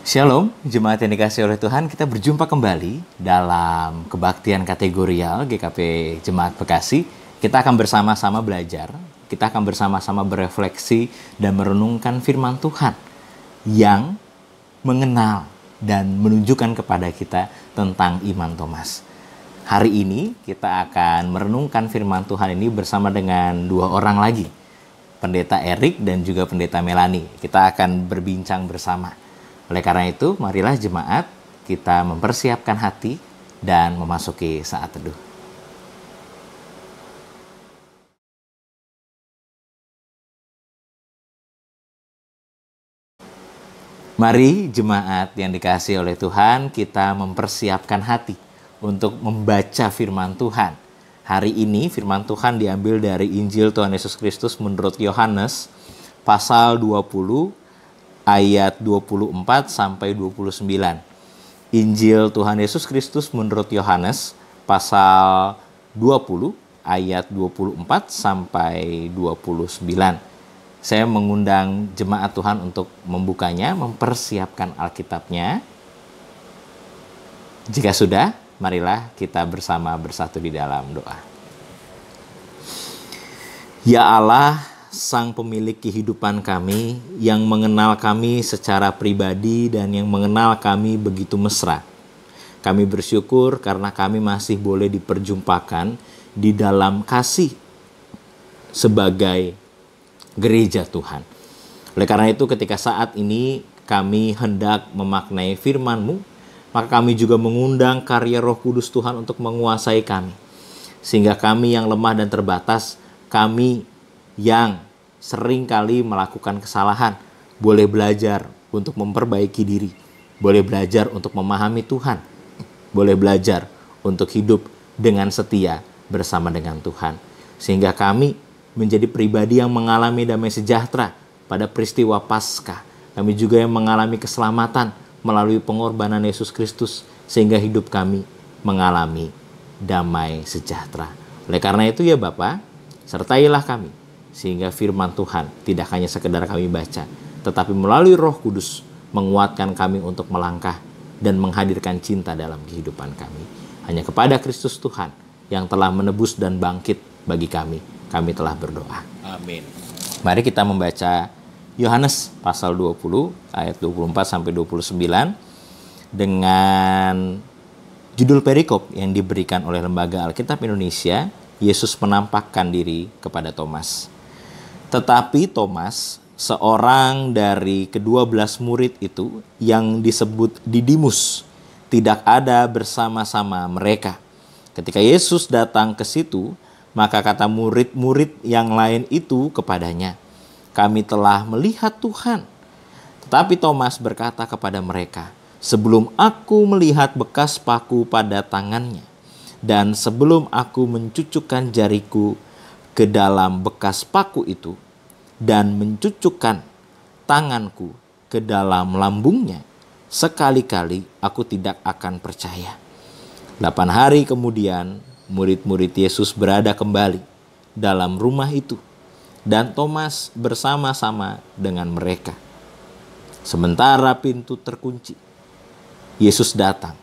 Shalom, jemaat yang dikasihi oleh Tuhan, kita berjumpa kembali dalam kebaktian kategorial GKP Jemaat Bekasi. Kita akan bersama-sama belajar, kita akan bersama-sama berefleksi dan merenungkan firman Tuhan yang mengenal dan menunjukkan kepada kita tentang iman Thomas. Hari ini kita akan merenungkan firman Tuhan ini bersama dengan dua orang lagi, Pendeta Erik dan juga Pendeta Melani. Kita akan berbincang bersama. Oleh karena itu, marilah jemaat kita mempersiapkan hati dan memasuki saat teduh. Mari jemaat yang dikasihi oleh Tuhan, kita mempersiapkan hati untuk membaca firman Tuhan. Hari ini firman Tuhan diambil dari Injil Tuhan Yesus Kristus menurut Yohanes pasal 20 ayat 24 sampai 29. Injil Tuhan Yesus Kristus menurut Yohanes pasal 20 ayat 24 sampai 29. Saya mengundang jemaat Tuhan untuk membukanya, mempersiapkan Alkitabnya. Jika sudah, marilah kita bersama bersatu di dalam doa. Ya Allah, Sang pemilik kehidupan kami, yang mengenal kami secara pribadi dan yang mengenal kami begitu mesra. Kami bersyukur karena kami masih boleh diperjumpakan di dalam kasih sebagai gereja Tuhan. Oleh karena itu, ketika saat ini kami hendak memaknai firman-Mu, maka kami juga mengundang karya Roh Kudus Tuhan untuk menguasai kami. Sehingga kami yang lemah dan terbatas, kami yang sering kali melakukan kesalahan, boleh belajar untuk memperbaiki diri, boleh belajar untuk memahami Tuhan, boleh belajar untuk hidup dengan setia bersama dengan Tuhan. Sehingga kami menjadi pribadi yang mengalami damai sejahtera pada peristiwa Paskah. Kami juga yang mengalami keselamatan melalui pengorbanan Yesus Kristus, sehingga hidup kami mengalami damai sejahtera. Oleh karena itu ya Bapa, sertailah kami, sehingga firman Tuhan tidak hanya sekedar kami baca, tetapi melalui Roh Kudus menguatkan kami untuk melangkah dan menghadirkan cinta dalam kehidupan kami. Hanya kepada Kristus Tuhan yang telah menebus dan bangkit bagi kami telah berdoa. Amin. Mari kita membaca Yohanes pasal 20 ayat 24 sampai 29 dengan judul perikop yang diberikan oleh Lembaga Alkitab Indonesia, Yesus menampakkan diri kepada Thomas. Tetapi Thomas, seorang dari ke-12 murid itu yang disebut Didimus, tidak ada bersama-sama mereka. Ketika Yesus datang ke situ, maka kata murid-murid yang lain itu kepadanya, "Kami telah melihat Tuhan." Tetapi Thomas berkata kepada mereka, "Sebelum aku melihat bekas paku pada tangannya, dan sebelum aku mencucukkan jariku ke dalam bekas paku itu, dan mencucukkan tanganku ke dalam lambungnya, sekali-kali aku tidak akan percaya." 8 hari kemudian, murid-murid Yesus berada kembali dalam rumah itu, dan Thomas bersama-sama dengan mereka. Sementara pintu terkunci, Yesus datang,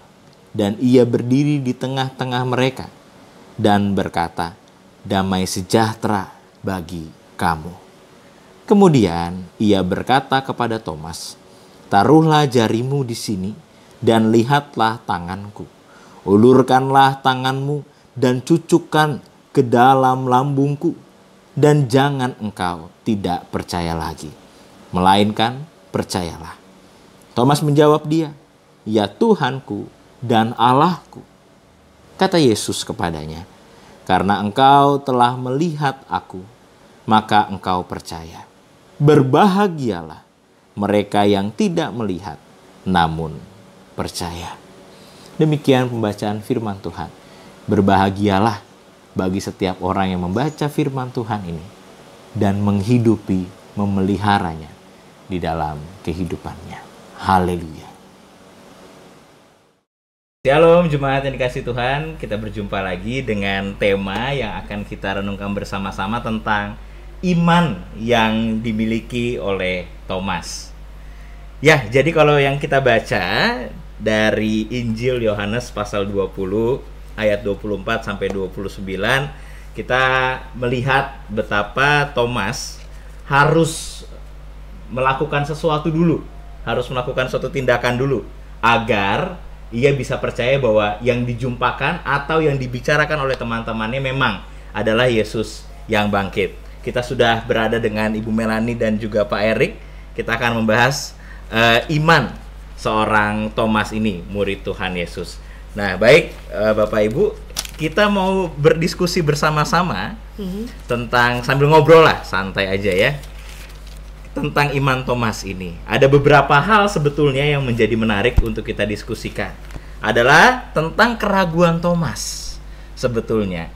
dan ia berdiri di tengah-tengah mereka, dan berkata, "Damai sejahtera bagi kamu." Kemudian ia berkata kepada Thomas, "Taruhlah jarimu di sini dan lihatlah tanganku. Ulurkanlah tanganmu dan cucukkan ke dalam lambungku. Dan jangan engkau tidak percaya lagi, melainkan percayalah." Thomas menjawab dia, "Ya Tuhanku dan Allahku." Kata Yesus kepadanya, "Karena engkau telah melihat aku, maka engkau percaya. Berbahagialah mereka yang tidak melihat, namun percaya." Demikian pembacaan firman Tuhan. Berbahagialah bagi setiap orang yang membaca firman Tuhan ini dan menghidupi, memeliharanya di dalam kehidupannya. Haleluya. Shalom jemaat yang dikasihi Tuhan, kita berjumpa lagi dengan tema yang akan kita renungkan bersama-sama tentang iman yang dimiliki oleh Thomas. Ya, jadi kalau yang kita baca dari Injil Yohanes pasal 20 ayat 24 sampai 29, kita melihat betapa Thomas harus melakukan sesuatu dulu, harus melakukan suatu tindakan dulu agar ia bisa percaya bahwa yang dijumpakan atau yang dibicarakan oleh teman-temannya memang adalah Yesus yang bangkit. Kita sudah berada dengan Ibu Melani dan juga Pak Erik. Kita akan membahas iman seorang Thomas ini, murid Tuhan Yesus. Nah, baik Bapak Ibu, kita mau berdiskusi bersama-sama tentang, sambil ngobrol lah, santai aja ya, tentang iman Thomas ini. Ada beberapa hal sebetulnya yang menjadi menarik untuk kita diskusikan. Adalah tentang keraguan Thomas sebetulnya.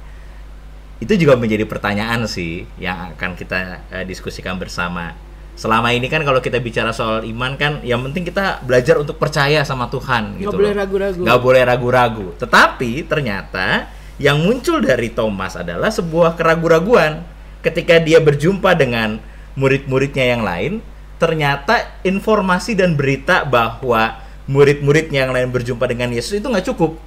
Itu juga menjadi pertanyaan sih yang akan kita diskusikan bersama. Selama ini kan kalau kita bicara soal iman kan yang penting kita belajar untuk percaya sama Tuhan gitu. Nggak boleh ragu-ragu. Nggak boleh ragu-ragu. Tetapi ternyata yang muncul dari Thomas adalah sebuah keraguan-raguan. Ketika dia berjumpa dengan murid-muridnya yang lain, ternyata informasi dan berita bahwa murid-muridnya yang lain berjumpa dengan Yesus itu nggak cukup.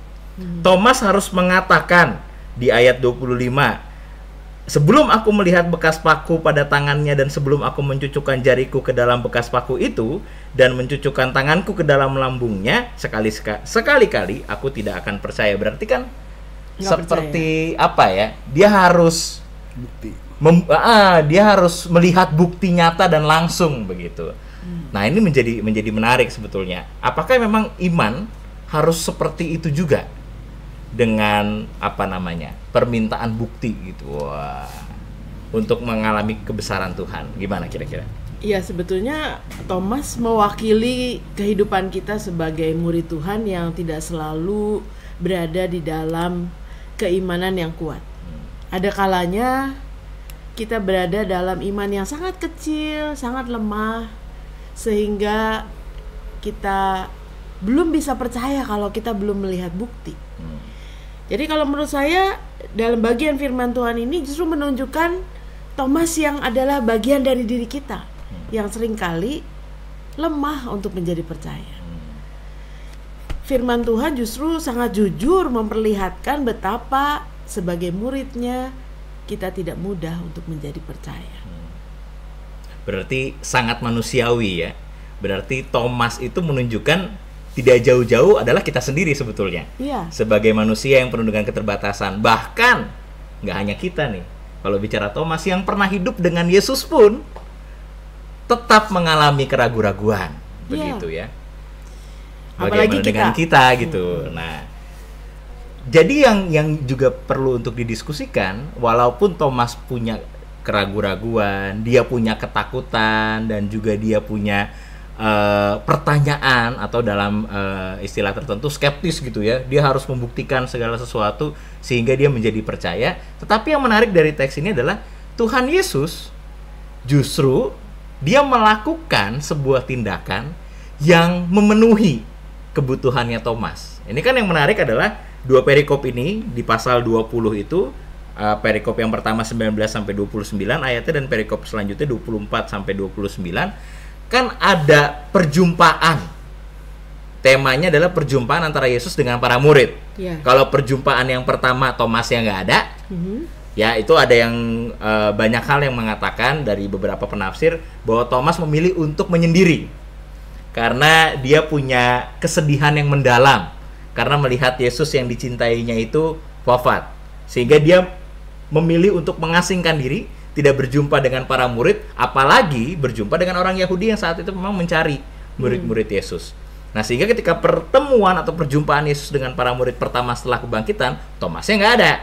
Thomas harus mengatakan di ayat 25, sebelum aku melihat bekas paku pada tangannya dan sebelum aku mencucukkan jariku ke dalam bekas paku itu dan mencucukkan tanganku ke dalam lambungnya, sekali-kali aku tidak akan percaya. Berarti kan Nggak seperti percaya. Apa ya? Dia harus Bukti. dia harus melihat bukti nyata dan langsung begitu. Nah, ini menjadi menarik sebetulnya. Apakah memang iman harus seperti itu juga? Dengan permintaan bukti gitu. Wah. Untuk mengalami kebesaran Tuhan. Gimana kira-kira? Iya, sebetulnya Thomas mewakili kehidupan kita sebagai murid Tuhan yang tidak selalu berada di dalam keimanan yang kuat. Ada kalanya kita berada dalam iman yang sangat kecil, sangat lemah, sehingga kita belum bisa percaya kalau kita belum melihat bukti. Jadi kalau menurut saya dalam bagian firman Tuhan ini justru menunjukkan Thomas yang adalah bagian dari diri kita yang seringkali lemah untuk menjadi percaya. Firman Tuhan justru sangat jujur memperlihatkan betapa sebagai muridnya kita tidak mudah untuk menjadi percaya. Berarti sangat manusiawi ya. Berarti Thomas itu menunjukkan tidak jauh-jauh adalah kita sendiri sebetulnya. Iya. Sebagai manusia yang penuh dengan keterbatasan. Bahkan nggak hanya kita nih. Kalau bicara Thomas yang pernah hidup dengan Yesus pun tetap mengalami keraguan-raguan. Begitu ya. Apalagi bagaimana dengan kita gitu. Nah, jadi yang juga perlu untuk didiskusikan, walaupun Thomas punya keraguan-raguan, dia punya ketakutan dan juga dia punya pertanyaan atau dalam istilah tertentu skeptis gitu ya. Dia harus membuktikan segala sesuatu sehingga dia menjadi percaya. Tetapi yang menarik dari teks ini adalah Tuhan Yesus justru dia melakukan sebuah tindakan yang memenuhi kebutuhannya Thomas. Ini kan yang menarik adalah dua perikop ini di pasal 20 itu, perikop yang pertama 19 sampai 29 ayatnya dan perikop selanjutnya 24 sampai 29 kan ada perjumpaan. Temanya adalah perjumpaan antara Yesus dengan para murid. Kalau perjumpaan yang pertama Thomas yang nggak ada, ya itu ada yang banyak hal yang mengatakan dari beberapa penafsir bahwa Thomas memilih untuk menyendiri karena dia punya kesedihan yang mendalam karena melihat Yesus yang dicintainya itu wafat, sehingga dia memilih untuk mengasingkan diri, tidak berjumpa dengan para murid, apalagi berjumpa dengan orang Yahudi yang saat itu memang mencari murid-murid Yesus. Nah, sehingga ketika pertemuan atau perjumpaan Yesus dengan para murid pertama setelah kebangkitan, Thomasnya nggak ada.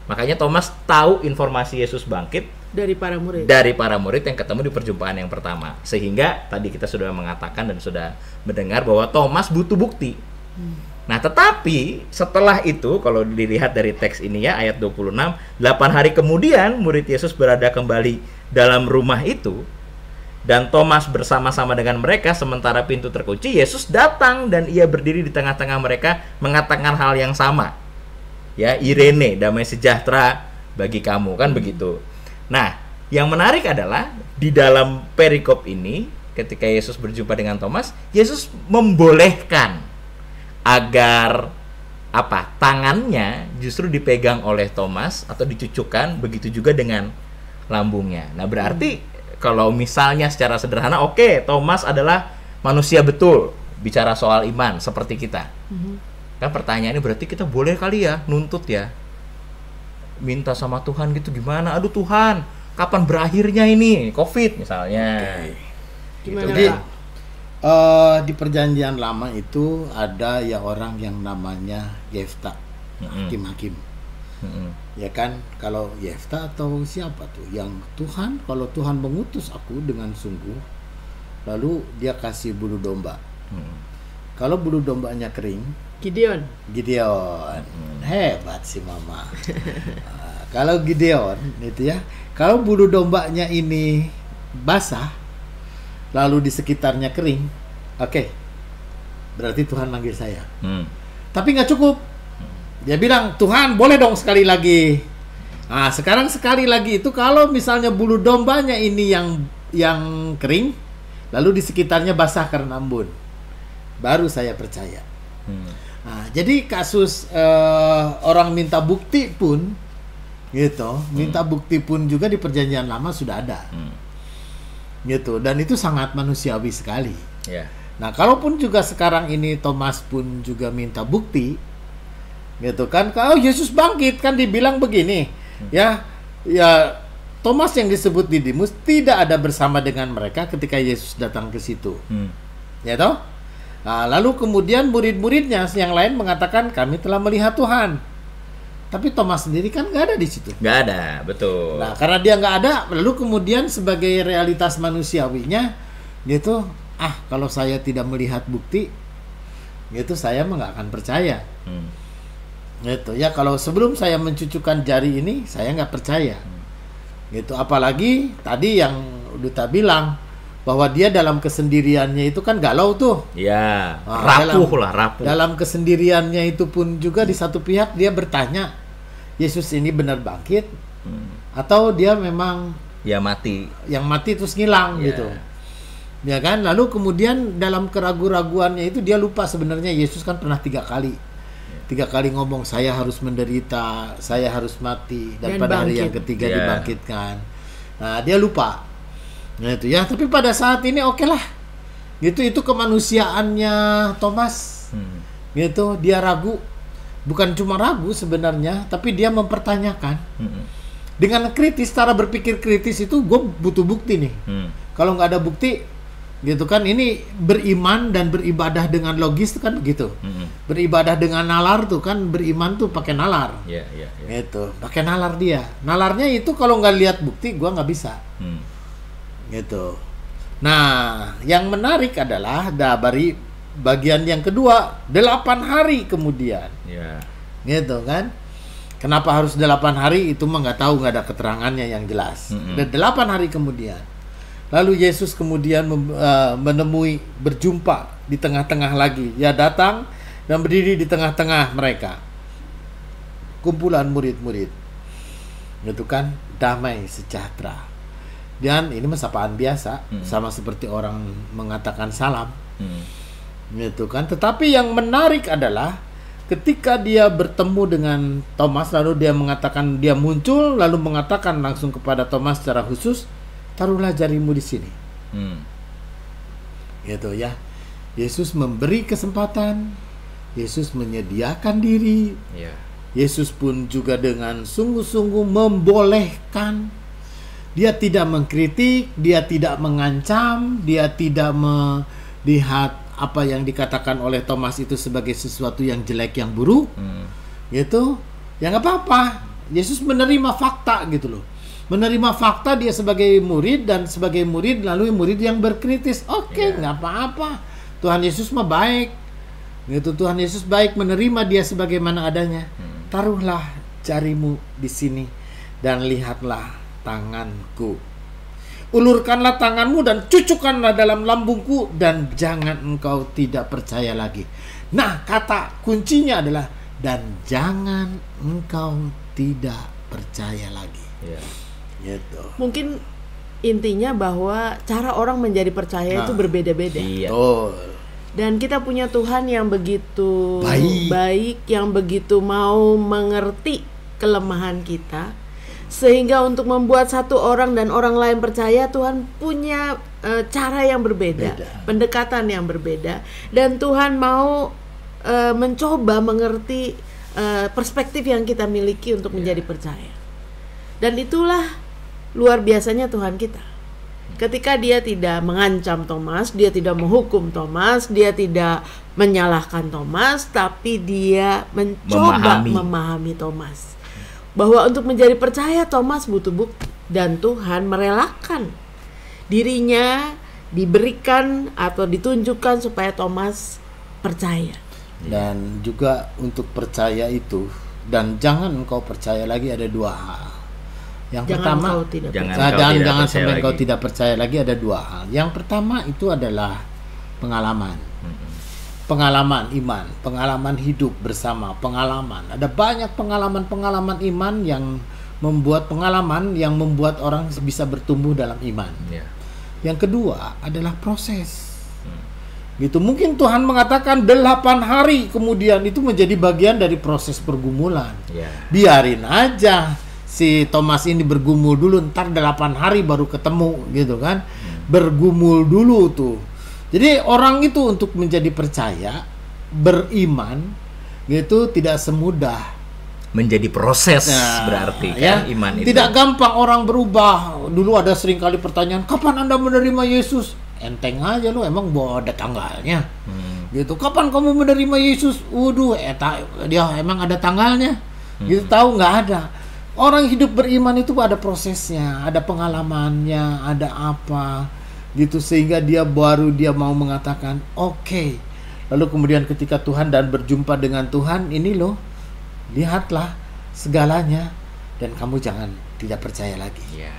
Makanya Thomas tahu informasi Yesus bangkit dari para murid yang ketemu di perjumpaan yang pertama. Sehingga tadi kita sudah mengatakan dan sudah mendengar bahwa Thomas butuh bukti. Nah, tetapi setelah itu kalau dilihat dari teks ini ya, ayat 26, 8 hari kemudian murid Yesus berada kembali dalam rumah itu dan Thomas bersama-sama dengan mereka sementara pintu terkunci. Yesus datang dan ia berdiri di tengah-tengah mereka mengatakan hal yang sama. Ya, Irene, damai sejahtera bagi kamu, kan begitu. Nah, yang menarik adalah di dalam perikop ini ketika Yesus berjumpa dengan Thomas, Yesus membolehkan agar tangannya justru dipegang oleh Thomas atau dicucukkan, begitu juga dengan lambungnya. Nah, berarti kalau misalnya secara sederhana, oke, Thomas adalah manusia betul, bicara soal iman seperti kita. Kan pertanyaannya berarti kita boleh kali ya nuntut ya, minta sama Tuhan gitu, gimana? Aduh Tuhan, kapan berakhirnya ini COVID misalnya? Gimana, Jadi Pak? di perjanjian lama itu ada ya orang yang namanya Yefta, hakim-hakim. Ya kan, kalau Yefta atau siapa tuh yang Tuhan, kalau Tuhan mengutus aku dengan sungguh, lalu dia kasih bulu domba. Kalau bulu dombanya kering, Gideon. Hebat sih mama. Kalau Gideon itu ya, kalau bulu dombanya ini basah, lalu di sekitarnya kering, oke, berarti Tuhan manggil saya. Tapi nggak cukup. Dia bilang, Tuhan boleh dong sekali lagi. Nah, sekarang sekali lagi itu kalau misalnya bulu dombanya ini yang kering, lalu di sekitarnya basah karena embun, baru saya percaya. Nah, jadi kasus orang minta bukti pun, gitu, minta bukti pun juga di perjanjian lama sudah ada, gitu, dan itu sangat manusiawi sekali. Nah, kalaupun juga sekarang ini Thomas pun juga minta bukti, gitu kan, kalau Yesus bangkit kan dibilang begini, ya Thomas yang disebut Didimus tidak ada bersama dengan mereka ketika Yesus datang ke situ, ya toh. Nah, lalu kemudian murid-muridnya yang lain mengatakan kami telah melihat Tuhan, tapi Thomas sendiri kan nggak ada di situ. Nggak ada, betul. Nah, karena dia nggak ada, lalu kemudian sebagai realitas manusiawinya, gitu, kalau saya tidak melihat bukti, gitu, saya mah nggak akan percaya. Gitu ya, kalau sebelum saya mencucukkan jari ini saya nggak percaya, gitu. Apalagi tadi yang Duta bilang bahwa dia dalam kesendiriannya itu kan galau tuh, ya, rapuh. rapuh. Dalam kesendiriannya itu pun juga di satu pihak dia bertanya, Yesus ini benar bangkit atau dia memang ya mati, yang mati terus ngilang, gitu ya kan. Lalu kemudian dalam keraguan-raguannya itu dia lupa sebenarnya Yesus kan pernah 3 kali ngomong, saya harus menderita, saya harus mati, dan pada hari yang ketiga dibangkitkan. Nah, dia lupa. Nah, itu ya, tapi pada saat ini oke lah. Itu kemanusiaannya Thomas. Gitu, dia ragu. Bukan cuma ragu sebenarnya, tapi dia mempertanyakan. Dengan kritis, cara berpikir kritis itu gue butuh bukti nih. Kalau nggak ada bukti, gitu kan, ini beriman dan beribadah dengan logis itu kan begitu. Beribadah dengan nalar tuh kan, beriman tuh pakai nalar. Gitu, pakai nalar dia. Nalarnya itu kalau nggak lihat bukti gua nggak bisa. Gitu. Nah, yang menarik adalah dari bagian yang kedua, 8 hari kemudian. Gitu kan. Kenapa harus 8 hari itu mah nggak tahu, nggak ada keterangannya yang jelas. Dan 8 hari kemudian, lalu Yesus kemudian menemui, berjumpa di tengah-tengah lagi. Dia datang dan berdiri di tengah-tengah mereka, kumpulan murid-murid, gitu kan, damai sejahtera. Dan ini sapaan biasa, sama seperti orang mengatakan salam, gitu kan. Tetapi yang menarik adalah ketika dia bertemu dengan Thomas, lalu dia mengatakan, dia muncul lalu mengatakan langsung kepada Thomas secara khusus, taruhlah jarimu di sini. Gitu ya. Yesus memberi kesempatan, Yesus menyediakan diri. Yesus pun juga dengan sungguh-sungguh membolehkan. Dia tidak mengkritik, dia tidak mengancam, dia tidak melihat apa yang dikatakan oleh Thomas itu sebagai sesuatu yang jelek, yang buruk. Gitu. Ya nggak apa-apa. Yesus menerima fakta gitu loh. Menerima fakta dia sebagai murid, dan sebagai murid lalu murid yang berkritis. Oke, nggak apa-apa. Tuhan Yesus mah baik. Gitu, Tuhan Yesus baik, menerima dia sebagaimana adanya. Taruhlah jarimu di sini dan lihatlah tanganku. Ulurkanlah tanganmu dan cucukkanlah dalam lambungku, dan jangan engkau tidak percaya lagi. Nah, kata kuncinya adalah dan jangan engkau tidak percaya lagi. Gitu. Mungkin intinya bahwa cara orang menjadi percaya itu berbeda-beda. Iya. Oh, Dan kita punya Tuhan yang begitu Baik. yang begitu mau mengerti kelemahan kita, sehingga untuk membuat satu orang dan orang lain percaya, Tuhan punya cara yang berbeda, pendekatan yang berbeda, dan Tuhan mau mencoba mengerti perspektif yang kita miliki untuk menjadi percaya. Dan itulah luar biasanya Tuhan kita. Ketika dia tidak mengancam Thomas, dia tidak menghukum Thomas, dia tidak menyalahkan Thomas, tapi dia mencoba memahami Thomas. Bahwa untuk menjadi percaya Thomas butuh bukti. Dan Tuhan merelakan dirinya diberikan atau ditunjukkan supaya Thomas percaya. dan juga untuk percaya itu, dan jangan engkau percaya lagi, ada dua hal. Yang pertama, engkau tidak jangan percaya. engkau tidak jangan percaya sampai lagi. engkau tidak percaya lagi, ada dua hal. Yang pertama itu adalah pengalaman. Pengalaman iman, pengalaman hidup bersama, pengalaman. Ada banyak pengalaman-pengalaman iman yang membuat orang bisa bertumbuh dalam iman. Iya. Yang kedua adalah proses. Gitu. Mungkin Tuhan mengatakan 8 hari kemudian itu menjadi bagian dari proses pergumulan. Iya. Biarin aja si Thomas ini bergumul dulu, ntar 8 hari baru ketemu gitu kan. Bergumul dulu tuh. Jadi orang itu untuk menjadi percaya, beriman gitu tidak semudah. Menjadi proses Nah, berarti ya, kan iman itu. tidak gampang orang berubah. Dulu ada sering kali pertanyaan, kapan Anda menerima Yesus? Enteng aja lu, emang ada tanggalnya. Gitu. Kapan kamu menerima Yesus? Waduh, dia emang ada tanggalnya. Gitu, tahu nggak ada. Orang hidup beriman itu ada prosesnya, ada pengalamannya, ada apa. Gitu, sehingga dia mau mengatakan, oke. Lalu kemudian ketika Tuhan dan berjumpa dengan Tuhan, ini loh, lihatlah segalanya, dan kamu jangan tidak percaya lagi. Iya.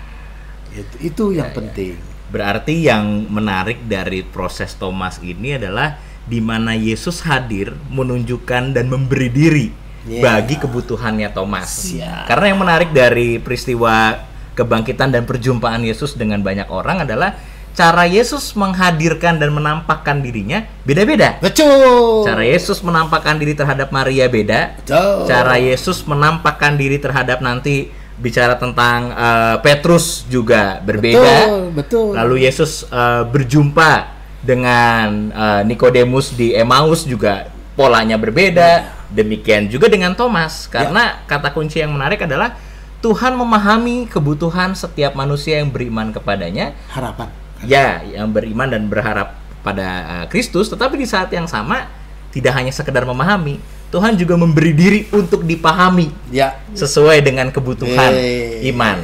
Itu yang penting. Berarti yang menarik dari proses Thomas ini adalah di mana Yesus hadir menunjukkan dan memberi diri bagi kebutuhannya Thomas. Karena yang menarik dari peristiwa kebangkitan dan perjumpaan Yesus dengan banyak orang adalah cara Yesus menghadirkan dan menampakkan dirinya beda-beda. Betul. Cara Yesus menampakkan diri terhadap Maria beda. Betul. Cara Yesus menampakkan diri terhadap nanti bicara tentang Petrus juga berbeda. Betul. Lalu Yesus berjumpa dengan Nikodemus di Emmaus juga polanya berbeda. Demikian juga dengan Thomas. Karena kata kunci yang menarik adalah Tuhan memahami kebutuhan setiap manusia yang beriman kepadanya. Harapan. Ya, yang beriman dan berharap pada Kristus. Tetapi di saat yang sama tidak hanya sekedar memahami, Tuhan juga memberi diri untuk dipahami. Ya. Sesuai dengan kebutuhan iman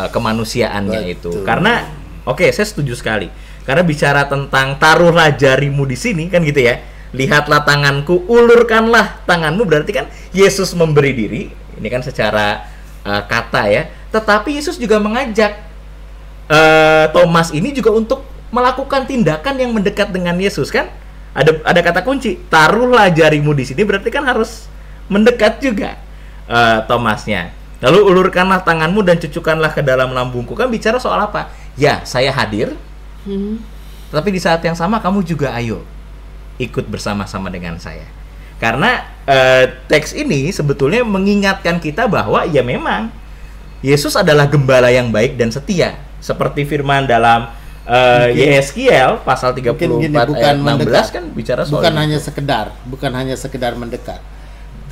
kemanusiaannya itu. Karena oke, saya setuju sekali. Karena bicara tentang taruhlah jarimu di sini kan gitu ya. Lihatlah tanganku, ulurkanlah tanganmu, berarti kan Yesus memberi diri. Ini kan secara kata ya. Tetapi Yesus juga mengajak Thomas ini juga untuk melakukan tindakan yang mendekat dengan Yesus kan. Ada kata kunci, taruhlah jarimu di sini, berarti kan harus mendekat juga Thomasnya. Lalu ulurkanlah tanganmu dan cucukkanlah ke dalam lambungku. Kan bicara soal apa? Ya, saya hadir. Tapi di saat yang sama kamu juga ayo ikut bersama-sama dengan saya. Karena teks ini sebetulnya mengingatkan kita bahwa ya memang Yesus adalah gembala yang baik dan setia. Seperti firman dalam Yeskiel pasal 34 ayat 16 kan bicara soal bukan hanya sekedar mendekat,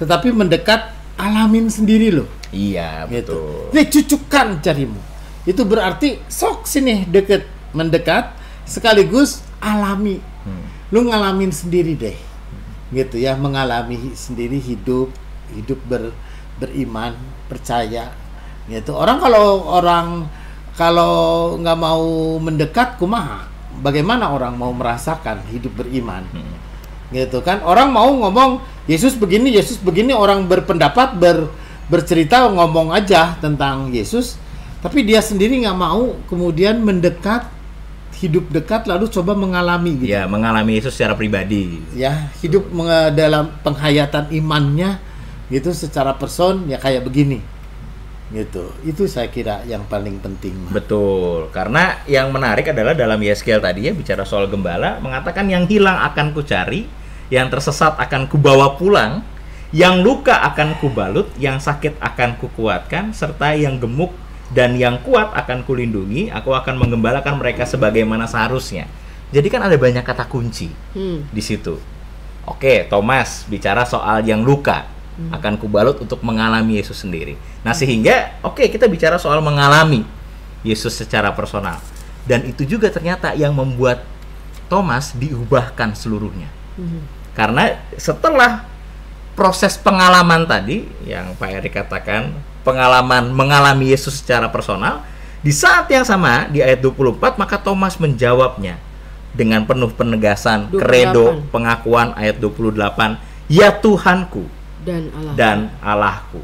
tetapi mendekat alamin sendiri loh. Iya, Gitu. betul. Nih cucukkan jarimu. Itu berarti sok sini deket, mendekat sekaligus alami. Lu ngalamin sendiri deh. Gitu ya, mengalami sendiri hidup beriman, percaya. Gitu. Orang kalau nggak mau mendekat, kumaha? Bagaimana orang mau merasakan hidup beriman? Gitu kan? Orang mau ngomong Yesus begini, orang berpendapat bercerita ngomong aja tentang Yesus, tapi dia sendiri nggak mau kemudian mendekat, hidup dekat, lalu coba mengalami. Gitu. Ya, mengalami Yesus secara pribadi. Ya, hidup dalam penghayatan imannya gitu secara person ya kayak begini. Gitu. Itu saya kira yang paling penting. Betul, karena yang menarik adalah dalam Yeskel tadi ya, bicara soal gembala, mengatakan yang hilang akan kucari, yang tersesat akan kubawa pulang, yang luka akan kubalut, yang sakit akan kukuatkan, serta yang gemuk dan yang kuat akan kulindungi, aku akan menggembalakan mereka sebagaimana seharusnya. Jadi kan ada banyak kata kunci di situ. Oke, Thomas bicara soal yang luka, akan kubalut untuk mengalami Yesus sendiri. Nah sehingga kita bicara soal mengalami Yesus secara personal. Dan itu juga ternyata yang membuat Thomas diubahkan seluruhnya. Karena setelah proses pengalaman tadi yang Pak Erik katakan, pengalaman mengalami Yesus secara personal, di saat yang sama di ayat 24 maka Thomas menjawabnya dengan penuh penegasan, 28. kredo, pengakuan ayat 28, ya Tuhanku dan Allahku.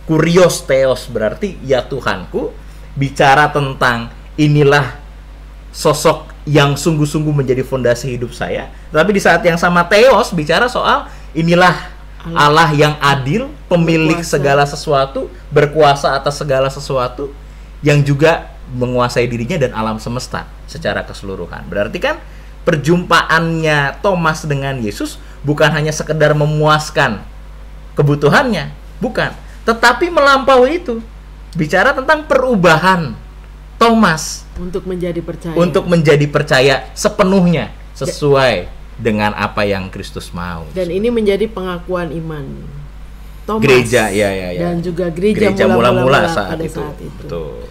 Kurios theos berarti ya Tuhanku, bicara tentang inilah sosok yang sungguh-sungguh menjadi fondasi hidup saya. Tapi di saat yang sama theos bicara soal inilah Allah yang adil, pemilik berkuasa. segala sesuatu, berkuasa atas segala sesuatu, yang juga menguasai dirinya dan alam semesta secara keseluruhan. Berarti kan perjumpaannya Thomas dengan Yesus bukan hanya sekedar memuaskan kebutuhannya, bukan, tetapi melampaui itu. Bicara tentang perubahan Thomas untuk menjadi percaya sepenuhnya sesuai dengan apa yang Kristus mau. Dan ini menjadi pengakuan iman Thomas Gereja dan juga gereja mula-mula saat itu. itu. Betul.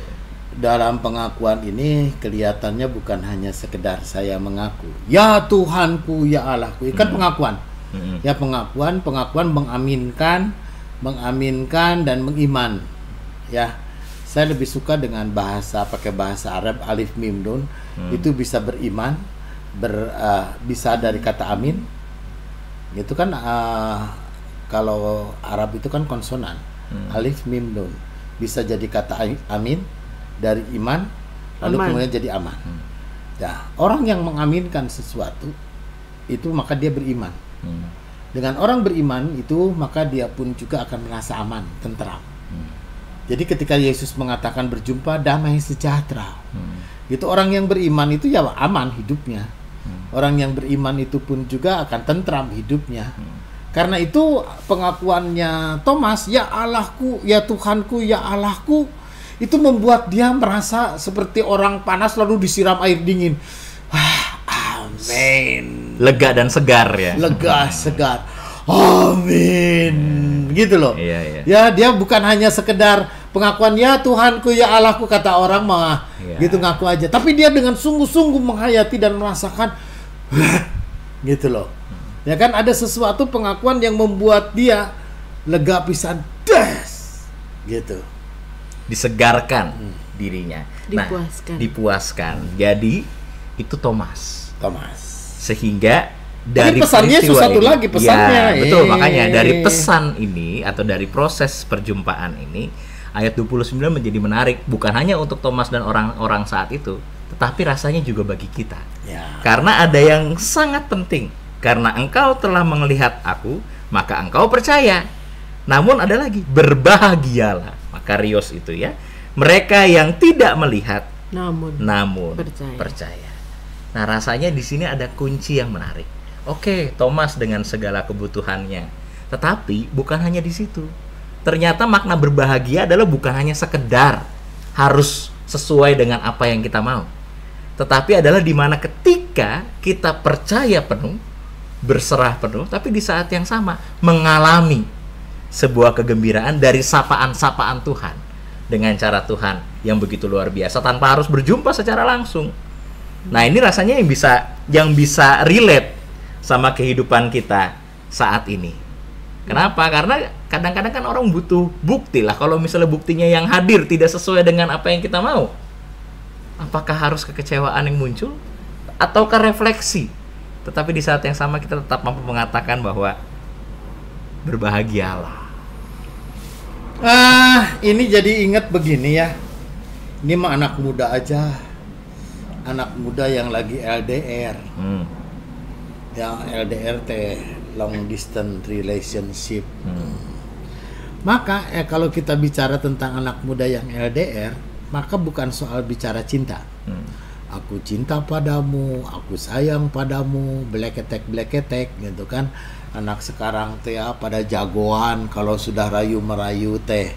Dalam pengakuan ini kelihatannya bukan hanya sekedar saya mengaku, ya Tuhanku, ya Allahku. Kan pengakuan. Ya pengakuan mengaminkan dan mengiman. Ya, saya lebih suka dengan pakai bahasa Arab alif mim nun. Itu bisa beriman, bisa dari kata amin. Itu kan kalau Arab itu kan konsonan. Alif mim nun. Bisa jadi kata amin dari iman, lalu kemudian jadi aman. Ya, orang yang mengaminkan sesuatu itu maka dia beriman. Dengan orang beriman itu maka dia pun juga akan merasa aman, tentram. Jadi ketika Yesus mengatakan berjumpa damai sejahtera, itu orang yang beriman itu ya aman hidupnya. Orang yang beriman itu pun juga akan tentram hidupnya. Karena itu pengakuannya Thomas, ya Allahku, ya Tuhanku, ya Allahku, itu membuat dia merasa seperti orang panas lalu disiram air dingin. Amin. Lega dan segar ya. Lega, segar. Amin. Gitu loh. Iya. Ya, dia bukan hanya sekedar pengakuan ya Tuhanku, ya Allahku, kata orang mah gitu ngaku aja. Tapi dia dengan sungguh-sungguh menghayati dan merasakan gitu loh. Ya kan ada sesuatu pengakuan yang membuat dia lega pisan gitu. Disegarkan dirinya. Dipuaskan. Jadi itu Thomas. Sehingga dari pesannya peristiwa satu ini, lagi pesannya. Ya, betul, makanya dari pesan ini atau dari proses perjumpaan ini ayat 29 menjadi menarik bukan hanya untuk Thomas dan orang-orang saat itu, tetapi rasanya juga bagi kita. Ya. Karena ada yang sangat penting. Karena engkau telah melihat aku, maka engkau percaya. Namun ada lagi, berbahagialah. Makarios itu ya. Mereka yang tidak melihat namun percaya. Nah, rasanya di sini ada kunci yang menarik. Oke, Thomas dengan segala kebutuhannya. Tetapi bukan hanya di situ. Ternyata makna berbahagia adalah bukan hanya sekedar harus sesuai dengan apa yang kita mau. Tetapi adalah di mana ketika kita percaya penuh, berserah penuh, tapi di saat yang sama mengalami sebuah kegembiraan dari sapaan-sapaan Tuhan dengan cara Tuhan yang begitu luar biasa tanpa harus berjumpa secara langsung. Nah, ini rasanya yang bisa relate sama kehidupan kita saat ini. Kenapa? Karena kadang-kadang kan orang butuh bukti lah. Kalau misalnya buktinya yang hadir tidak sesuai dengan apa yang kita mau, apakah harus kekecewaan yang muncul ataukah refleksi? Tetapi di saat yang sama kita tetap mampu mengatakan bahwa berbahagialah. Ini jadi ingat begini ya. Ini mah anak muda aja. Anak muda yang lagi LDR. Yang LDR teh long distance relationship. Maka kalau kita bicara tentang anak muda yang LDR, maka bukan soal bicara cinta. Aku cinta padamu, aku sayang padamu, bleketek gitu kan. Anak sekarang teh pada jagoan kalau sudah rayu-merayu teh.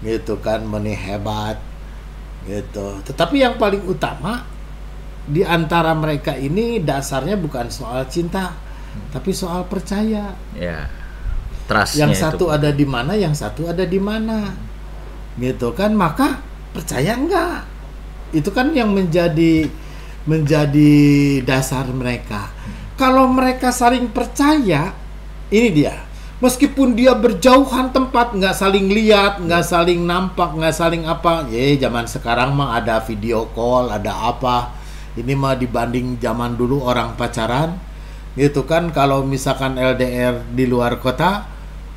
Gitu kan, meni hebat gitu. Tetapi yang paling utama di antara mereka ini dasarnya bukan soal cinta, tapi soal percaya. Ya. Trustnya Yang satu itu. ada di mana, yang satu ada di mana. Gitu kan, maka percaya enggak? Itu kan yang menjadi dasar mereka. Kalau mereka saling percaya, ini dia. Meskipun dia berjauhan tempat, nggak saling lihat, nggak saling nampak, nggak saling apa. Zaman sekarang mah ada video call, ada apa. Ini mah dibanding zaman dulu orang pacaran, gitu kan. Kalau misalkan LDR di luar kota,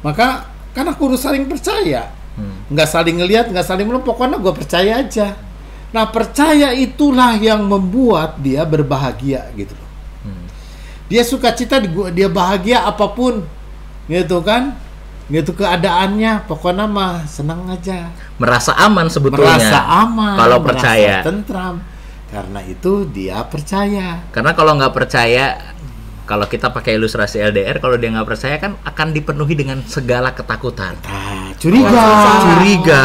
maka kan aku harus saling percaya. Nggak saling ngelihat, nggak saling meluk, pokoknya gue percaya aja. Nah, percaya itulah yang membuat dia berbahagia gitu loh. Dia sukacita, dia bahagia apapun, gitu kan, gitu keadaannya, pokoknya mah senang aja. Merasa aman sebetulnya. Merasa aman, kalau merasa percaya. tentram. Karena itu dia percaya. Karena kalau nggak percaya, kalau kita pakai ilustrasi LDR, kalau dia nggak percaya kan akan dipenuhi dengan segala ketakutan. Curiga.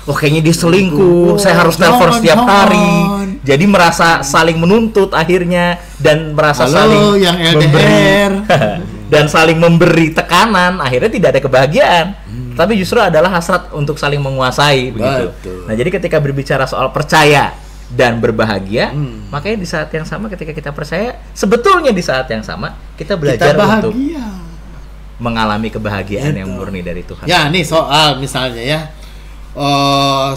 Oh, kayaknya dia selingkuh. Saya harus telepon setiap hari. Jadi merasa saling menuntut akhirnya, dan merasa saling yang LDR memberi dan saling memberi tekanan. Akhirnya tidak ada kebahagiaan. Tapi justru adalah hasrat untuk saling menguasai begitu. Betul. Nah, jadi ketika berbicara soal percaya dan berbahagia, makanya di saat yang sama ketika kita percaya, sebetulnya di saat yang sama kita belajar untuk mengalami kebahagiaan yang murni dari Tuhan. Ya, nih soal misalnya ya,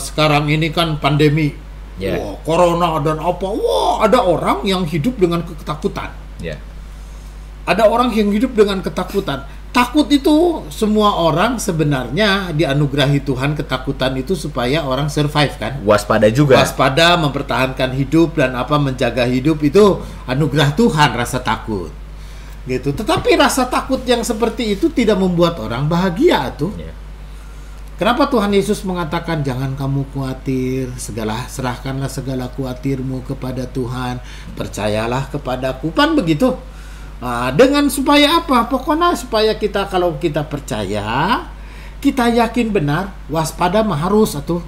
sekarang ini kan pandemi, wah, corona dan apa, wah, ada orang yang hidup dengan ketakutan. Ada orang yang hidup dengan ketakutan. Takut itu semua orang sebenarnya dianugerahi Tuhan, ketakutan itu supaya orang survive kan. Waspada juga. Waspada, mempertahankan hidup dan apa, menjaga hidup, itu anugerah Tuhan rasa takut. Gitu. Tetapi rasa takut yang seperti itu tidak membuat orang bahagia tuh. Kenapa Tuhan Yesus mengatakan jangan kamu khawatir, serahkanlah segala khawatirmu kepada Tuhan, percayalah kepadaku, kan begitu. Nah, dengan supaya apa? Pokoknya supaya kita, kalau kita percaya, kita yakin benar, waspada mah harus atuh.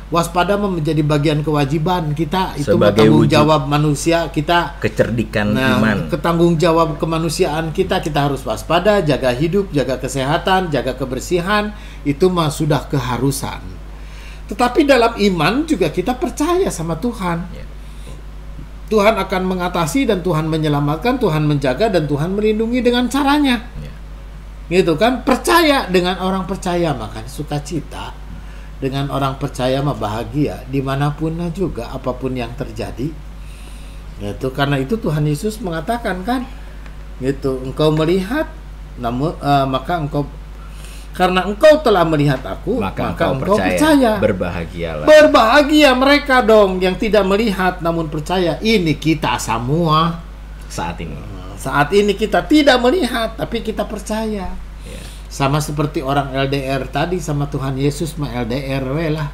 Waspada mah menjadi bagian kewajiban kita, itu tanggung jawab manusia kita. Kecerdikan iman. Ketanggung jawab kemanusiaan kita harus waspada, jaga hidup, jaga kesehatan, jaga kebersihan, itu mah sudah keharusan. Tetapi dalam iman juga kita percaya sama Tuhan. Tuhan akan mengatasi dan Tuhan menyelamatkan, Tuhan menjaga dan Tuhan melindungi dengan caranya. Gitu kan, percaya. Dengan orang percaya maka sukacita. Dengan orang percaya mah bahagia dimanapun juga, apapun yang terjadi. Gitu. Karena itu Tuhan Yesus mengatakan kan, gitu, engkau melihat, namun maka engkau, karena engkau telah melihat aku, maka engkau percaya. Berbahagialah. Berbahagia mereka dong yang tidak melihat namun percaya. Ini kita semua saat ini. Saat ini kita tidak melihat tapi kita percaya. Sama seperti orang LDR tadi sama Tuhan Yesus mah LDR lah.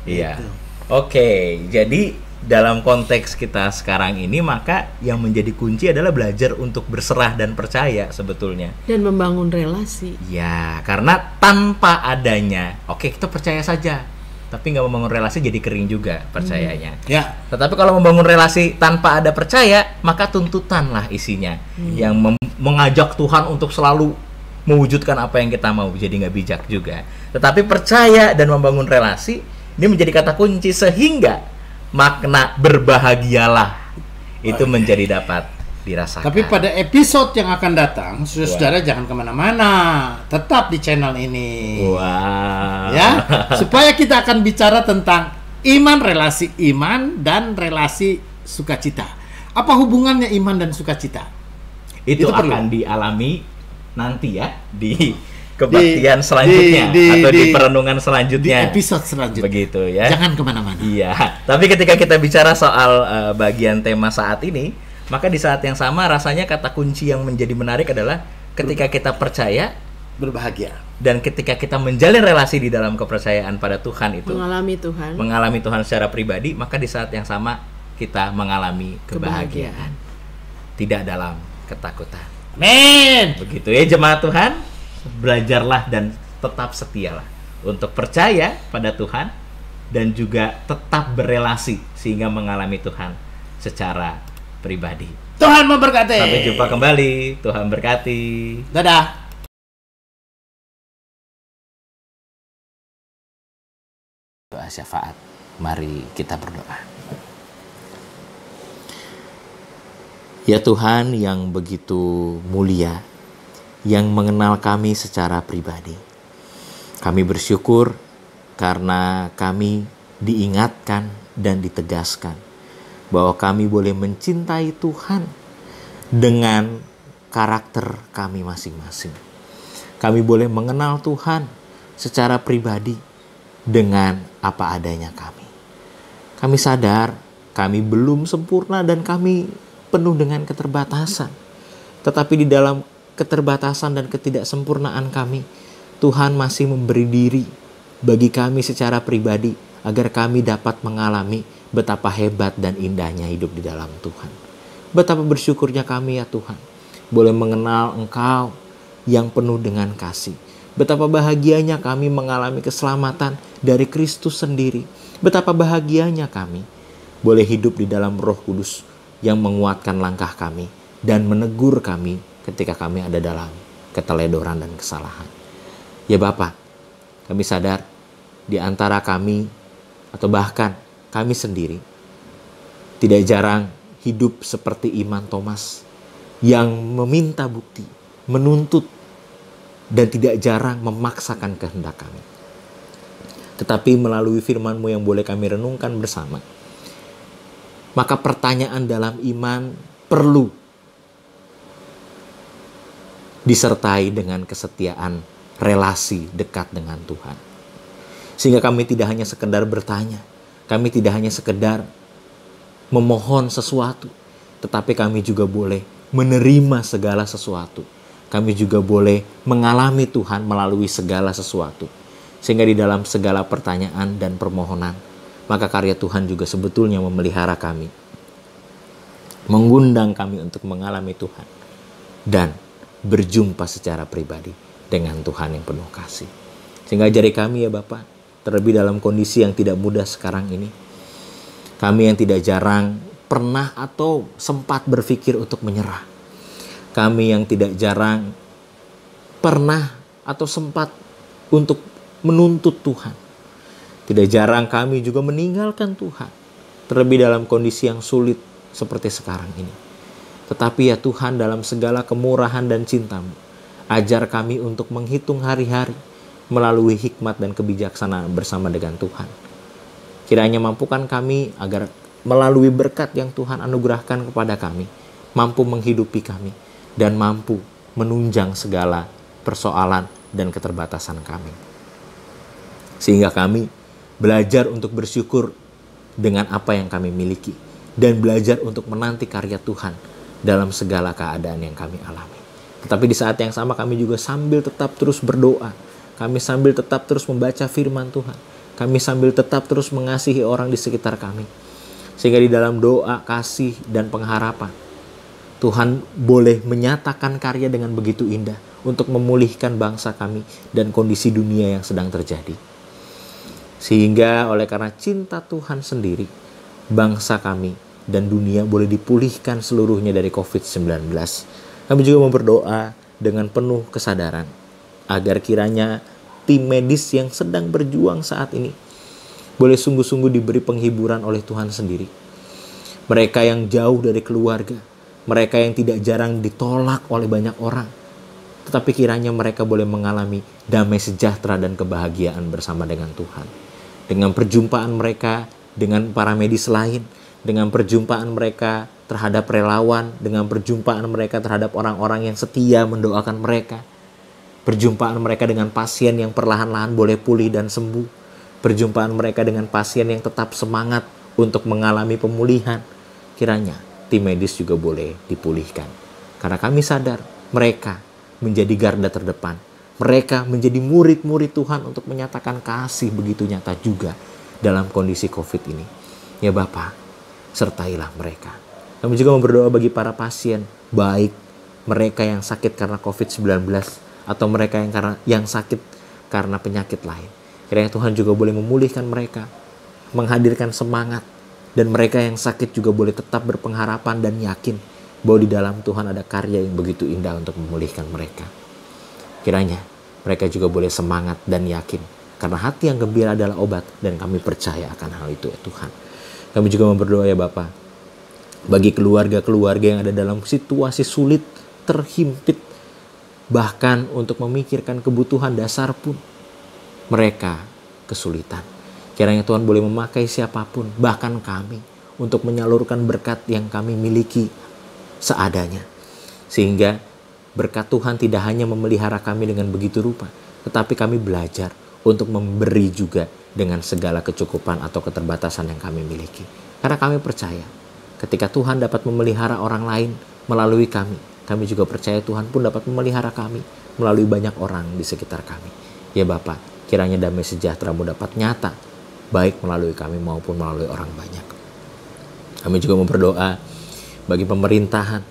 Iya. Gitu. Oke, jadi dalam konteks kita sekarang ini, maka yang menjadi kunci adalah belajar untuk berserah dan percaya sebetulnya. Dan membangun relasi. Ya, karena tanpa adanya, oke, kita percaya saja, tapi nggak membangun relasi jadi kering juga percayanya. Ya. Tetapi kalau membangun relasi tanpa ada percaya, maka tuntutanlah isinya yang mengajak Tuhan untuk selalu mewujudkan apa yang kita mau, jadi nggak bijak juga. Tetapi percaya dan membangun relasi ini menjadi kata kunci, sehingga makna berbahagialah itu menjadi dapat dirasakan. Tapi pada episode yang akan datang, saudara jangan kemana-mana, tetap di channel ini. Ya, supaya kita akan bicara tentang iman, relasi iman dan relasi sukacita. Apa hubungannya iman dan sukacita? Itu akan dialami nanti ya di kebaktian selanjutnya atau di perenungan selanjutnya, di episode selanjutnya. Begitu ya. Jangan kemana-mana. Iya. Tapi ketika kita bicara soal bagian tema saat ini, maka di saat yang sama rasanya kata kunci yang menjadi menarik adalah ketika kita percaya, berbahagia. Dan ketika kita menjalin relasi di dalam kepercayaan pada Tuhan itu, mengalami Tuhan secara pribadi, maka di saat yang sama kita mengalami kebahagiaan. Tidak dalam ketakutan. Amin. Begitu ya jemaat Tuhan, belajarlah dan tetap setialah untuk percaya pada Tuhan dan juga tetap berelasi sehingga mengalami Tuhan secara pribadi. Tuhan memberkati. Sampai jumpa kembali. Tuhan berkati. Dadah. Doa syafaat. Mari kita berdoa. Ya Tuhan yang begitu mulia, yang mengenal kami secara pribadi, kami bersyukur karena kami diingatkan dan ditegaskan bahwa kami boleh mencintai Tuhan dengan karakter kami masing-masing. Kami boleh mengenal Tuhan secara pribadi dengan apa adanya kami. Kami sadar kami belum sempurna dan kami penuh dengan keterbatasan. Tetapi di dalam keterbatasan dan ketidaksempurnaan kami, Tuhan masih memberi diri bagi kami secara pribadi agar kami dapat mengalami betapa hebat dan indahnya hidup di dalam Tuhan. Betapa bersyukurnya kami ya Tuhan, boleh mengenal Engkau yang penuh dengan kasih. Betapa bahagianya kami mengalami keselamatan dari Kristus sendiri. Betapa bahagianya kami boleh hidup di dalam Roh Kudus yang menguatkan langkah kami dan menegur kami ketika kami ada dalam keteledoran dan kesalahan. Ya Bapa, kami sadar di antara kami atau bahkan kami sendiri tidak jarang hidup seperti iman Thomas yang meminta bukti, menuntut, dan tidak jarang memaksakan kehendak kami. Tetapi melalui firman-Mu yang boleh kami renungkan bersama, maka pertanyaan dalam iman perlu disertai dengan kesetiaan relasi dekat dengan Tuhan. Sehingga kami tidak hanya sekedar bertanya, kami tidak hanya sekedar memohon sesuatu, tetapi kami juga boleh menerima segala sesuatu. Kami juga boleh mengalami Tuhan melalui segala sesuatu. Sehingga di dalam segala pertanyaan dan permohonan, maka karya Tuhan juga sebetulnya memelihara kami, mengundang kami untuk mengalami Tuhan, dan berjumpa secara pribadi dengan Tuhan yang penuh kasih. Sehingga ajari kami ya Bapa, terlebih dalam kondisi yang tidak mudah sekarang ini, kami yang tidak jarang pernah atau sempat berpikir untuk menyerah, kami yang tidak jarang pernah atau sempat untuk menuntut Tuhan, tidak jarang kami juga meninggalkan Tuhan, terlebih dalam kondisi yang sulit seperti sekarang ini. Tetapi ya Tuhan, dalam segala kemurahan dan cinta-Mu, ajar kami untuk menghitung hari-hari melalui hikmat dan kebijaksanaan bersama dengan Tuhan. Kiranya mampukan kami agar melalui berkat yang Tuhan anugerahkan kepada kami, mampu menghidupi kami dan mampu menunjang segala persoalan dan keterbatasan kami. Sehingga kami belajar untuk bersyukur dengan apa yang kami miliki dan belajar untuk menanti karya Tuhan dalam segala keadaan yang kami alami. Tetapi di saat yang sama kami juga sambil tetap terus berdoa, kami sambil tetap terus membaca firman Tuhan, kami sambil tetap terus mengasihi orang di sekitar kami. Sehingga di dalam doa, kasih, dan pengharapan, Tuhan boleh menyatakan karya dengan begitu indah untuk memulihkan bangsa kami dan kondisi dunia yang sedang terjadi. Sehingga oleh karena cinta Tuhan sendiri, bangsa kami dan dunia boleh dipulihkan seluruhnya dari COVID-19. Kami juga berdoa dengan penuh kesadaran agar kiranya tim medis yang sedang berjuang saat ini boleh sungguh-sungguh diberi penghiburan oleh Tuhan sendiri. Mereka yang jauh dari keluarga, mereka yang tidak jarang ditolak oleh banyak orang, tetapi kiranya mereka boleh mengalami damai sejahtera dan kebahagiaan bersama dengan Tuhan. Dengan perjumpaan mereka dengan para medis lain, dengan perjumpaan mereka terhadap relawan, dengan perjumpaan mereka terhadap orang-orang yang setia mendoakan mereka, perjumpaan mereka dengan pasien yang perlahan-lahan boleh pulih dan sembuh, perjumpaan mereka dengan pasien yang tetap semangat untuk mengalami pemulihan, kiranya tim medis juga boleh dipulihkan. Karena kami sadar mereka menjadi garda terdepan, mereka menjadi murid-murid Tuhan untuk menyatakan kasih begitu nyata juga dalam kondisi COVID ini. Ya Bapa, sertailah mereka. Kami juga berdoa bagi para pasien, baik mereka yang sakit karena COVID-19 atau mereka yang sakit karena penyakit lain. Kiranya Tuhan juga boleh memulihkan mereka, menghadirkan semangat, dan mereka yang sakit juga boleh tetap berpengharapan dan yakin bahwa di dalam Tuhan ada karya yang begitu indah untuk memulihkan mereka. Kiranya mereka juga boleh semangat dan yakin, karena hati yang gembira adalah obat, dan kami percaya akan hal itu ya Tuhan. Kami juga berdoa ya Bapa, bagi keluarga-keluarga yang ada dalam situasi sulit, terhimpit, bahkan untuk memikirkan kebutuhan dasar pun mereka kesulitan. Kiranya Tuhan boleh memakai siapapun, bahkan kami, untuk menyalurkan berkat yang kami miliki seadanya. Sehingga berkat Tuhan tidak hanya memelihara kami dengan begitu rupa, tetapi kami belajar untuk memberi juga dengan segala kecukupan atau keterbatasan yang kami miliki. Karena kami percaya, ketika Tuhan dapat memelihara orang lain melalui kami, kami juga percaya Tuhan pun dapat memelihara kami melalui banyak orang di sekitar kami. Ya Bapa, kiranya damai sejahtera-Mu dapat nyata, baik melalui kami maupun melalui orang banyak. Kami juga berdoa bagi pemerintahan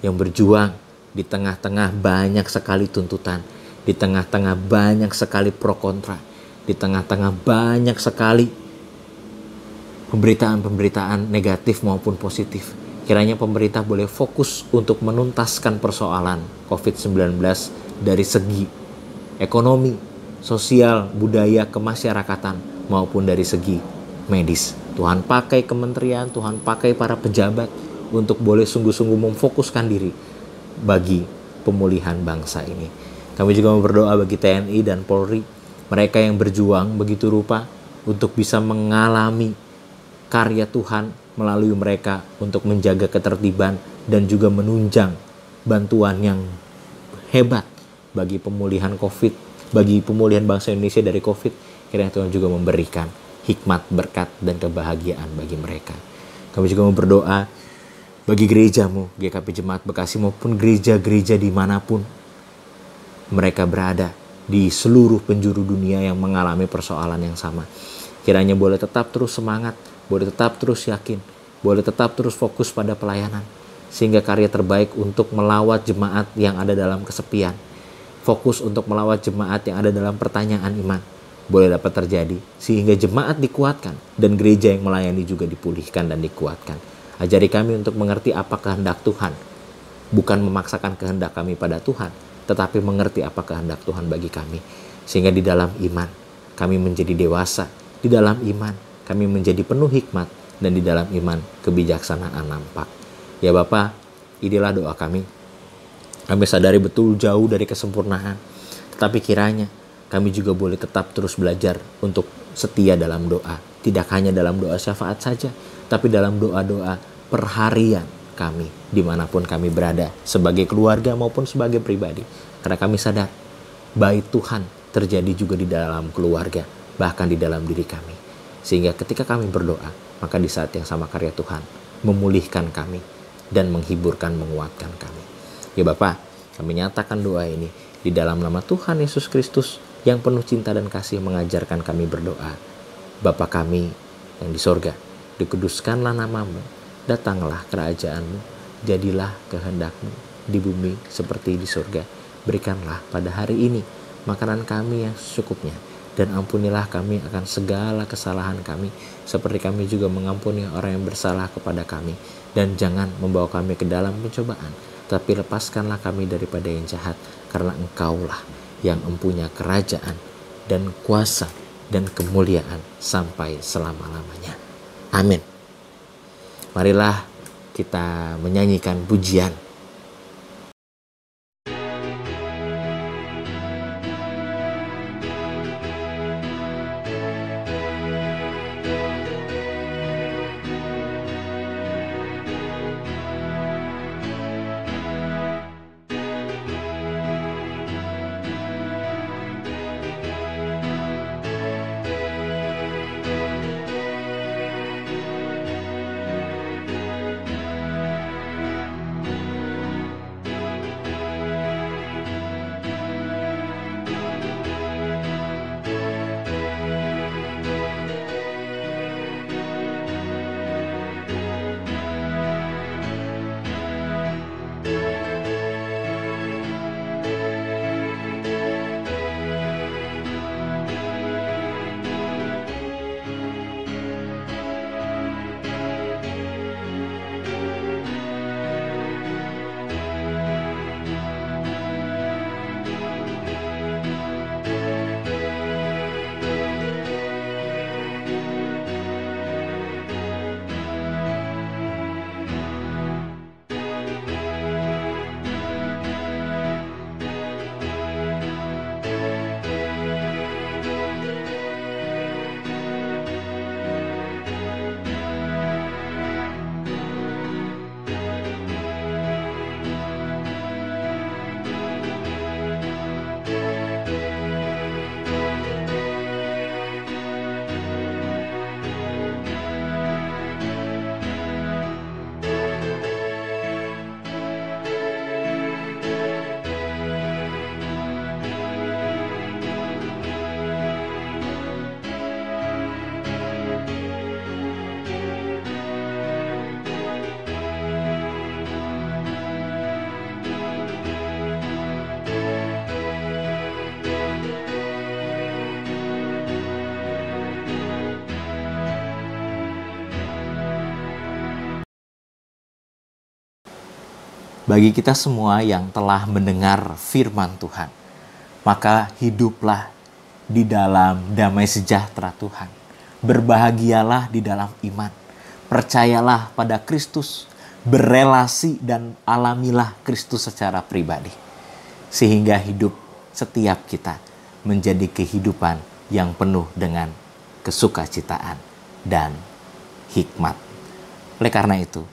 yang berjuang di tengah-tengah banyak sekali tuntutan, di tengah-tengah banyak sekali pro kontra, di tengah-tengah banyak sekali pemberitaan-pemberitaan negatif maupun positif. Kiranya pemerintah boleh fokus untuk menuntaskan persoalan COVID-19 dari segi ekonomi, sosial, budaya, kemasyarakatan, maupun dari segi medis. Tuhan pakai kementerian, Tuhan pakai para pejabat untuk boleh sungguh-sungguh memfokuskan diri bagi pemulihan bangsa ini. Kami juga berdoa bagi TNI dan Polri, mereka yang berjuang begitu rupa untuk bisa mengalami karya Tuhan melalui mereka untuk menjaga ketertiban dan juga menunjang bantuan yang hebat bagi pemulihan COVID, bagi pemulihan bangsa Indonesia dari COVID. Kiranya Tuhan juga memberikan hikmat, berkat, dan kebahagiaan bagi mereka. Kami juga berdoa bagi gereja-Mu, GKP Jemaat Bekasi, maupun gereja-gereja dimanapun mereka berada di seluruh penjuru dunia yang mengalami persoalan yang sama. Kiranya boleh tetap terus semangat, boleh tetap terus yakin, boleh tetap terus fokus pada pelayanan, sehingga karya terbaik untuk melawat jemaat yang ada dalam kesepian, fokus untuk melawat jemaat yang ada dalam pertanyaan iman, boleh dapat terjadi, sehingga jemaat dikuatkan dan gereja yang melayani juga dipulihkan dan dikuatkan. Ajari kami untuk mengerti apa kehendak Tuhan, bukan memaksakan kehendak kami pada Tuhan, tetapi mengerti apa kehendak Tuhan bagi kami, sehingga di dalam iman kami menjadi dewasa, di dalam iman kami menjadi penuh hikmat, dan di dalam iman kebijaksanaan nampak. Ya Bapa, inilah doa kami. Kami sadari betul jauh dari kesempurnaan, tetapi kiranya kami juga boleh tetap terus belajar untuk setia dalam doa. Tidak hanya dalam doa syafaat saja, tapi dalam doa-doa perharian kami, dimanapun kami berada, sebagai keluarga maupun sebagai pribadi. Karena kami sadar, bait Tuhan terjadi juga di dalam keluarga, bahkan di dalam diri kami. Sehingga ketika kami berdoa, maka di saat yang sama karya Tuhan memulihkan kami dan menghiburkan, menguatkan kami. Ya Bapa, kami nyatakan doa ini di dalam nama Tuhan Yesus Kristus yang penuh cinta dan kasih mengajarkan kami berdoa. Bapa kami yang di sorga, dikuduskanlah nama-Mu, datanglah kerajaan-Mu, jadilah kehendak-Mu di bumi seperti di sorga. Berikanlah pada hari ini makanan kami yang secukupnya, dan ampunilah kami akan segala kesalahan kami, seperti kami juga mengampuni orang yang bersalah kepada kami. Dan jangan membawa kami ke dalam pencobaan, tapi lepaskanlah kami daripada yang jahat, karena Engkaulah yang mempunyai kerajaan dan kuasa dan kemuliaan sampai selama-lamanya. Amin. Marilah kita menyanyikan pujian. Bagi kita semua yang telah mendengar firman Tuhan, maka hiduplah di dalam damai sejahtera Tuhan. Berbahagialah di dalam iman. Percayalah pada Kristus. Berelasi dan alamilah Kristus secara pribadi. Sehingga hidup setiap kita menjadi kehidupan yang penuh dengan kesukacitaan dan hikmat. Oleh karena itu,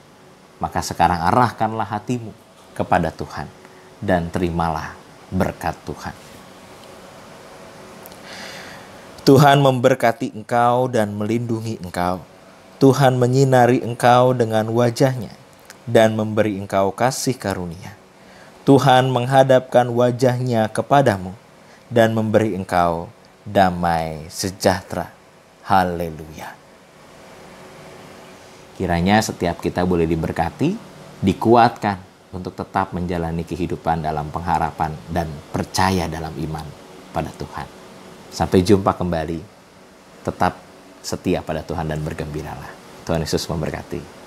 maka sekarang arahkanlah hatimu kepada Tuhan dan terimalah berkat Tuhan. Tuhan memberkati engkau dan melindungi engkau. Tuhan menyinari engkau dengan wajah-Nya dan memberi engkau kasih karunia. Tuhan menghadapkan wajah-Nya kepadamu dan memberi engkau damai sejahtera. Haleluya. Kiranya setiap kita boleh diberkati, dikuatkan untuk tetap menjalani kehidupan dalam pengharapan dan percaya dalam iman pada Tuhan. Sampai jumpa kembali. Tetap setia pada Tuhan dan bergembiralah. Tuhan Yesus memberkati.